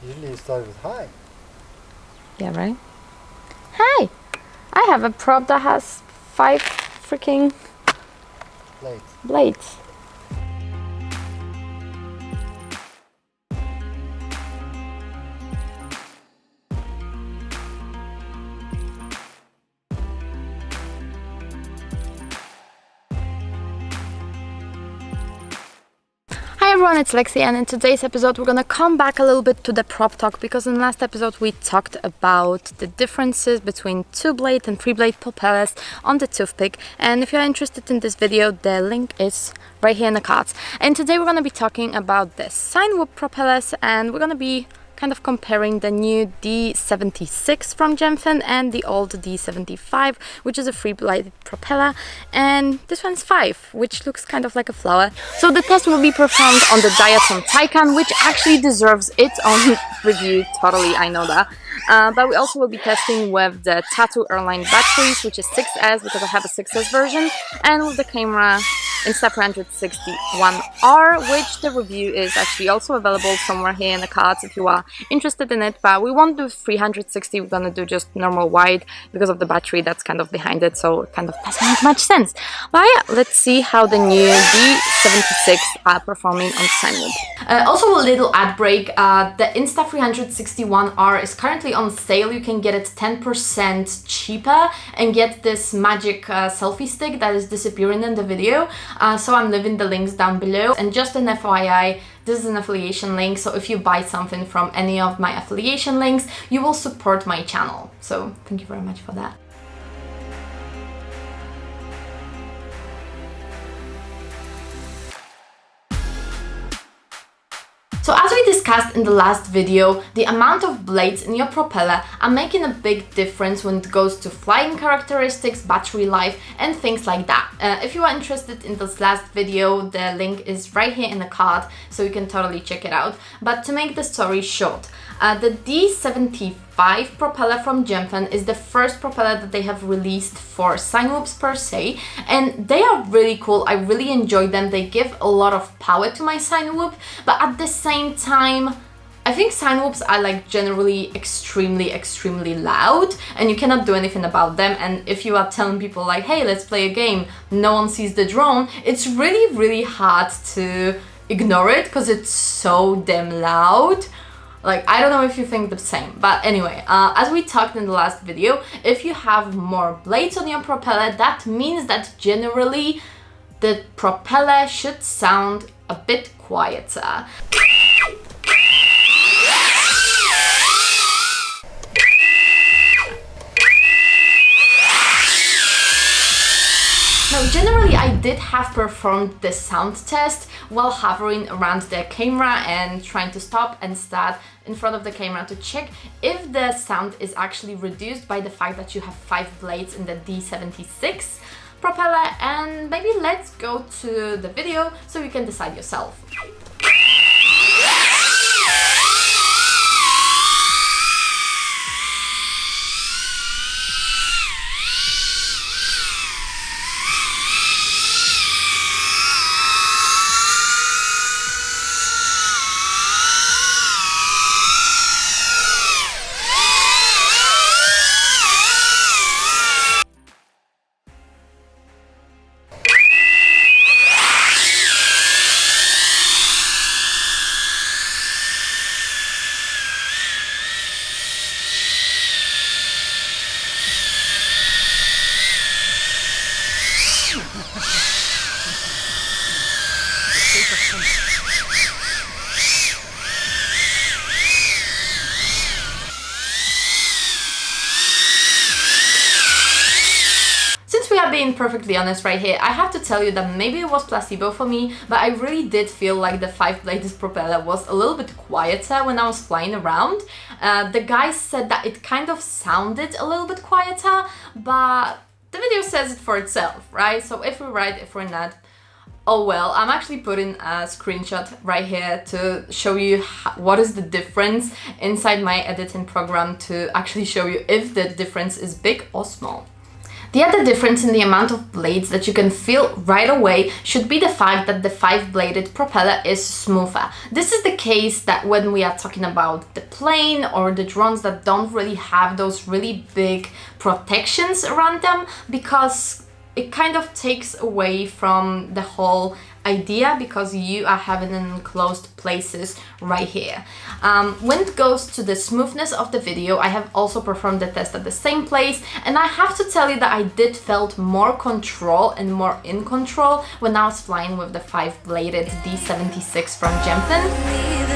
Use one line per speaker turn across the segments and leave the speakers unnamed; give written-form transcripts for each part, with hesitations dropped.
Usually you start with high.
Yeah, right? Hey! I have a prop that has 5 freaking blades. Hi everyone, it's Lexi, and in today's episode we're gonna come back a little bit to the prop talk, because in the last episode we talked about the differences between 2-blade and 3-blade propellers on the toothpick, and if you're interested in this video, the link is right here in the cards. And today we're gonna be talking about the cinewhoop propellers, and we're gonna be kind of comparing the new D76 from Gemfan and the old D75, which is a 3-blade propeller, and this one's 5, which looks kind of like a flower. So the test will be performed on the diatom Taycan, which actually deserves its own review, totally, I know that. But we also will be testing with the Tattu Rline batteries, which is 6S because I have a 6S version, and with the camera Insta360 which the review is actually also available somewhere here in the cards if you are interested in it. But we won't do 360, we're gonna do just normal wide because of the battery that's kind of behind it, so it kind of doesn't make much sense. But yeah, let's see how the new D76 are performing on cinewhoop. Also a little ad break, the Insta360 is currently on sale. You can get it 10% cheaper and get this magic selfie stick that is disappearing in the video. So I'm leaving the links down below, and just an FYI, this is an affiliation link, so if you buy something from any of my affiliation links, you will support my channel. So thank you very much for that. So as we discussed in the last video, the amount of blades in your propeller are making a big difference when it goes to flying characteristics, battery life, and things like that. If you are interested in this last video, the link is right here in the card, so you can totally check it out. But to make the story short, the D75 propeller from Gemfan is the first propeller that they have released for cinewhoops per se, and they are really cool. I really enjoy them. They give a lot of power to my cinewhoop, but at the same time, I think cinewhoops are like generally extremely loud, and you cannot do anything about them. And if you are telling people like, hey, let's play a game, no one sees the drone, it's really hard to ignore it because it's so damn loud. Like, I don't know if you think the same, but anyway, as we talked in the last video, if you have more blades on your propeller, that means that generally the propeller should sound a bit quieter. Now, generally, I did have performed the sound test while hovering around the camera and trying to stop and start in front of the camera to check if the sound is actually reduced by the fact that you have 5 blades in the D76 propeller. And maybe let's go to the video so you can decide yourself. Being perfectly honest right here, I have to tell you that maybe it was placebo for me, but I really did feel like the 5-bladed propeller was a little bit quieter when I was flying around. The guys said that it kind of sounded a little bit quieter, but the video says it for itself, right? So if we're right, if we're not, oh well. I'm actually putting a screenshot right here to show you what is the difference inside my editing program, to actually show you if the difference is big or small. The other difference in the amount of blades that you can feel right away should be the fact that the 5-bladed propeller is smoother. This is the case that when we are talking about the plane or the drones that don't really have those really big protections around them, because it kind of takes away from the whole idea, because you are having an enclosed places right here. When it goes to the smoothness of the video, I have also performed the test at the same place, and I have to tell you that I did felt more control and more in control when I was flying with the 5-bladed D76 from Gemfan.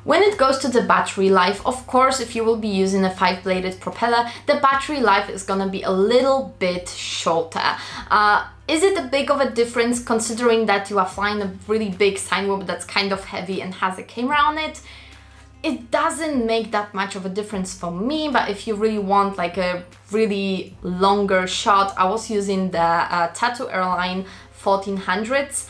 When it goes to the battery life, of course, if you will be using a 5-bladed propeller, the battery life is gonna be a little bit shorter. Is it a big of a difference considering that you are flying a really big cinewhoop that's kind of heavy and has a camera on it? It doesn't make that much of a difference for me, but if you really want like a really longer shot, I was using the Tattu Rline 1400s,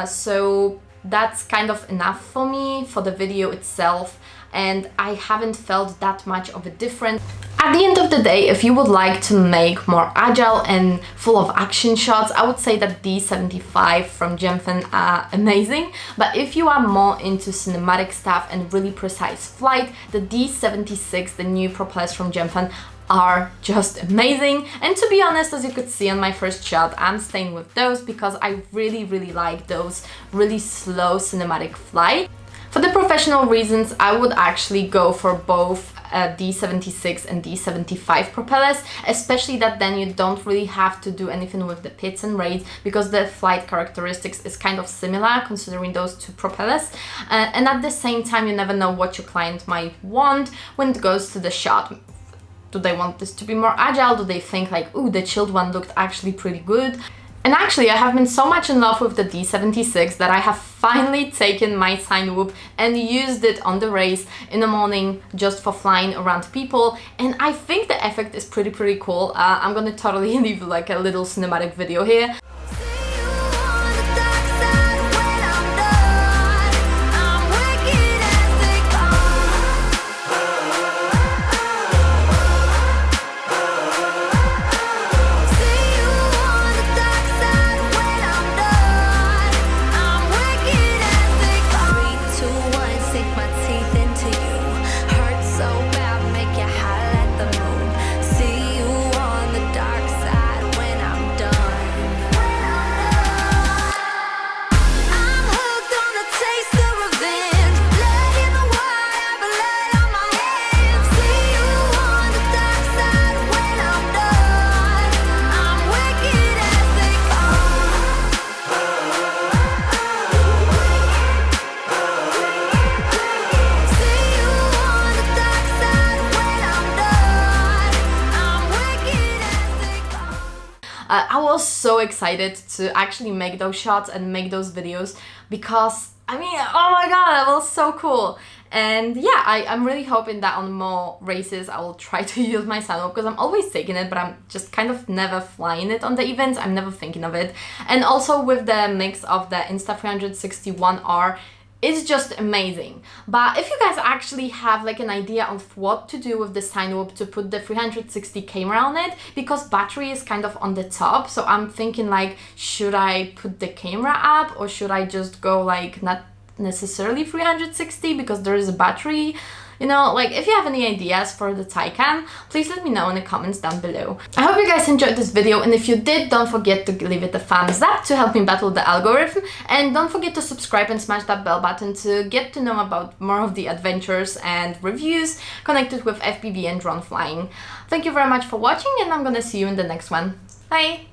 so that's kind of enough for me for the video itself, and I haven't felt that much of a difference. At the end of the day, if you would like to make more agile and full of action shots, I would say that D75 from Gemfan are amazing, but if you are more into cinematic stuff and really precise flight, the D76, the new propellers from Gemfan, are just amazing. And to be honest, as you could see on my first shot, I'm staying with those because I really like those really slow cinematic flight. For the professional reasons, I would actually go for both D76 and D75 propellers, especially that then you don't really have to do anything with the pits and raids, because the flight characteristics is kind of similar considering those two propellers, and at the same time you never know what your client might want when it goes to the shot. Do they want this to be more agile? Do they think like, ooh, the chilled one looked actually pretty good? And actually, I have been so much in love with the D76 that I have finally taken my cinewhoop and used it on the race in the morning just for flying around people, and I think the effect is pretty cool. I'm gonna totally leave like a little cinematic video here. I was so excited to actually make those shots and make those videos because, I mean, oh my god, that was so cool. And yeah, I'm really hoping that on more races I will try to use my cinewhoop, because I'm always taking it, but I'm just kind of never flying it on the events. I'm never thinking of it. And also with the mix of the Insta360 it's just amazing. But if you guys actually have like an idea of what to do with the cinewhoop to put the 360 camera on it, because battery is kind of on the top, so I'm thinking like, should I put the camera up or should I just go like not necessarily 360 because there is a battery? You know, like if you have any ideas for the Taycan, please let me know in the comments down below. I hope you guys enjoyed this video, and if you did, don't forget to leave it a thumbs up to help me battle the algorithm, and don't forget to subscribe and smash that bell button to get to know about more of the adventures and reviews connected with FPV and drone flying. Thank you very much for watching, and I'm gonna see you in the next one. Bye!